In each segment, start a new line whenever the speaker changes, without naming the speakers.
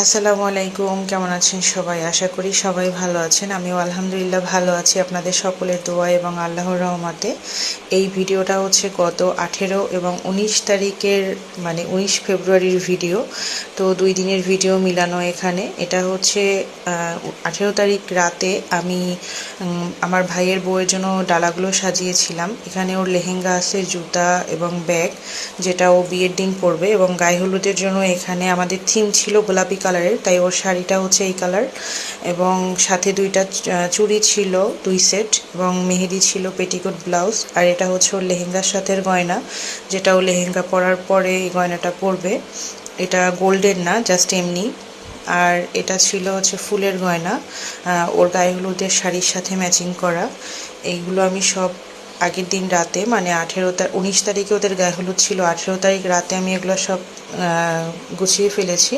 আসসালামু আলাইকুম, কেমন আছেন সবাই? আশা করি সবাই ভালো আছেন। আমিও আলহামদুলিল্লাহ ভালো আছি আপনাদের সকলের দোয়া এবং আল্লাহর রহমতে। এই ভিডিওটা হচ্ছে গত 18 এবং 19 তারিখের, মানে 19 ফেব্রুয়ারির ভিডিও। তো 2 দিনের ভিডিও মিলানো এখানে। এটা হচ্ছে 18 তারিখ রাতে আমি আমার ভাইয়ের বউয়ের জন্য ডালাগুলো সাজিয়েছিলাম। এখানে ওর লেহেঙ্গা আছে, জুতা এবং ব্যাগ, যেটা ও বিয়ের দিন পরবে। এবং গায়ে হলুদের জন্য এখানে আমাদের থিম ছিল গোলাপি কালারের, তাই ওর শাড়িটা হচ্ছে এই কালার। এবং সাথে দুইটা চুড়ি ছিল, 2 সেট, এবং মেহেদি ছিল, পেটিকোট ব্লাউজ। আর এটা হচ্ছে ওর লেহেঙ্গার সাথে গয়না, যেটা ও লেহেঙ্গা পরার পরে এই গয়নাটা পরবে। এটা গোল্ডের না, জাস্ট এমনি। আর এটা ছিল হচ্ছে ফুলের গয়না, ওর গায়ে হলুদের শাড়ির সাথে ম্যাচিং করা। এইগুলো আমি সব আগের দিন রাতে, মানে 19 তারিখে ওদের গায়ে হলুদ ছিল, 18 তারিখ রাতে আমি এগুলো সব গুছিয়ে ফেলেছি।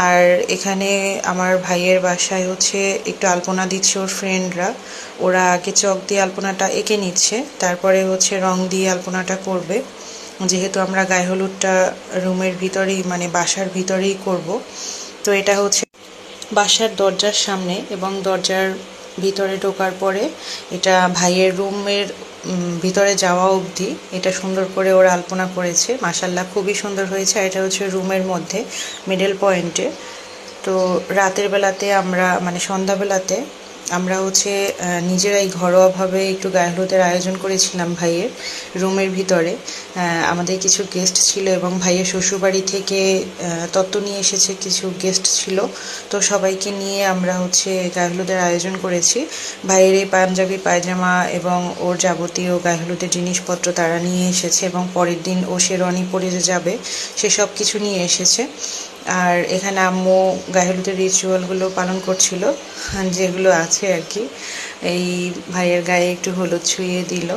আর এখানে আমার ভাইয়ের বাসায় হচ্ছে একটু আলপনা দিচ্ছে ওর ফ্রেন্ডরা। ওরা আগে চক দিয়ে আলপনাটা এঁকে নিচ্ছে, তারপরে হচ্ছে রং দিয়ে আলপনাটা করবে। যেহেতু আমরা গায়ে হলুদটা রুমের ভিতরেই, মানে বাসার ভিতরেই করব, তো এটা হচ্ছে বাসার দরজার সামনে, এবং দরজার ভিতরে ঢোকার পরে এটা ভাইয়ের রুমের ভিতরে যাওয়া অবধি এটা সুন্দর করে ওরা আলপনা করেছে। মাশাল্লাহ খুবই সুন্দর হয়েছে। আর এটা হচ্ছে রুমের মধ্যে মিডল পয়েন্টে। তো রাতের বেলাতে আমরা, মানে সন্ধ্যাবেলাতে আমরা হচ্ছে নিজেরাই ঘরোয়াভাবে একটু গায়ে হলুদের আয়োজন করেছিলাম ভাইয়ের রুমের ভিতরে। আমাদের কিছু গেস্ট ছিল এবং ভাইয়ের শ্বশুরবাড়ি থেকে তত্ত্ব নিয়ে এসেছে, কিছু গেস্ট ছিল। তো সবাইকে নিয়ে আমরা হচ্ছে গায়ে হলুদের আয়োজন করেছি। ভাইয়ের এই পাঞ্জাবি পায়জামা এবং ওর যাবতীয় গায়ে হলুদের জিনিসপত্র তারা নিয়ে এসেছে, এবং পরের দিন ও শেরওয়ানি পরে যাবে সেসব কিছু নিয়ে এসেছে। আর এখানে আম্মু গায়ে হলুদের রিচুয়ালগুলো পালন করছিল, যেগুলো আছে আর কি। এই ভাইয়ের গায়ে একটু হলুদ ছুঁয়ে দিল।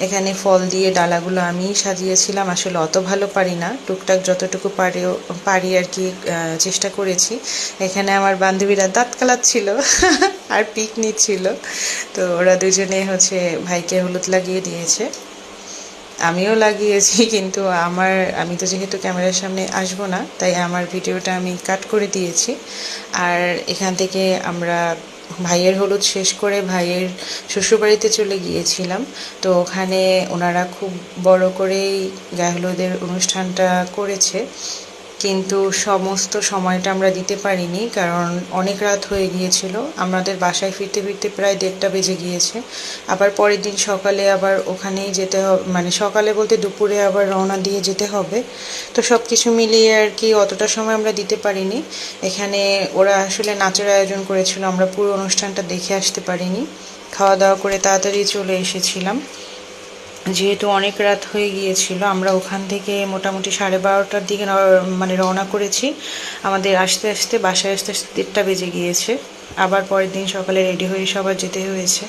এখানে ফল দিয়ে ডালাগুলো আমি সাজিয়েছিলাম। আসলে অত ভালো পারি না, টুকটাক যতটুকু পারি আর কি, চেষ্টা করেছি। এখানে আমার বান্ধবীরা দাঁত কালাচ্ছিল আর পিক নিচ্ছিল। তো ওরা দুজনে হচ্ছে ভাইকে হলুদ লাগিয়ে দিয়েছে, আমিও লাগিয়েছি। কিন্তু আমি তো যেহেতু ক্যামেরার সামনে আসবো না, তাই আমার ভিডিওটা আমি কাট করে দিয়েছি। আর এখান থেকে আমরা ভাইয়ের হলুদ শেষ করে ভাইয়ের শ্বশুরবাড়িতে চলে গিয়েছিলাম। তো ওখানে ওনারা খুব বড় করেই গায়ে হলুদের অনুষ্ঠানটা করেছে, কিন্তু সমস্ত সময়টা আমরা দিতে পারিনি, কারণ অনেক রাত হয়ে গিয়েছিল। আমাদের বাসায় ফিরতে ফিরতে প্রায় 1:30 বেজে গিয়েছে। আবার পরের দিন সকালে আবার ওখানেই যেতে হবে, মানে সকালে বলতে দুপুরে আবার রওনা দিয়ে যেতে হবে। তো সব কিছু মিলিয়ে আর কি অতটা সময় আমরা দিতে পারিনি। এখানে ওরা আসলে নাচের আয়োজন করেছিল, আমরা পুরো অনুষ্ঠানটা দেখে আসতে পারিনি। খাওয়া দাওয়া করে তাড়াতাড়ি চলে এসেছিলাম, যেহেতু অনেক রাত হয়ে গিয়েছিল। আমরা ওখান থেকে মোটামুটি 12:30টার দিকে মানে রওনা করেছি। আমাদের আসতে আসতে, বাসায় আসতে আসতে 1:30 বেজে গিয়েছে। আবার পরের দিন সকালে রেডি হয়ে সবার যেতে হয়েছে।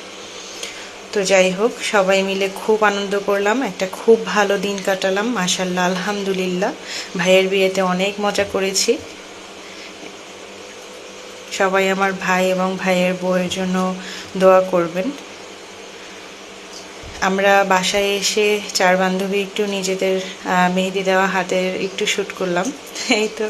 তো যাই হোক, সবাই মিলে খুব আনন্দ করলাম, একটা খুব ভালো দিন কাটালাম মাশাল্লাহ আলহামদুলিল্লাহ। ভাইয়ের বিয়েতে অনেক মজা করেছি। সবাই আমার ভাই এবং ভাইয়ের বউয়ের জন্য দোয়া করবেন। আমরা বাসায় এসে 4 বান্ধবী একটু নিজেদের মেহেদি দেওয়া হাতের একটু শ্যুট করলাম, এই তো।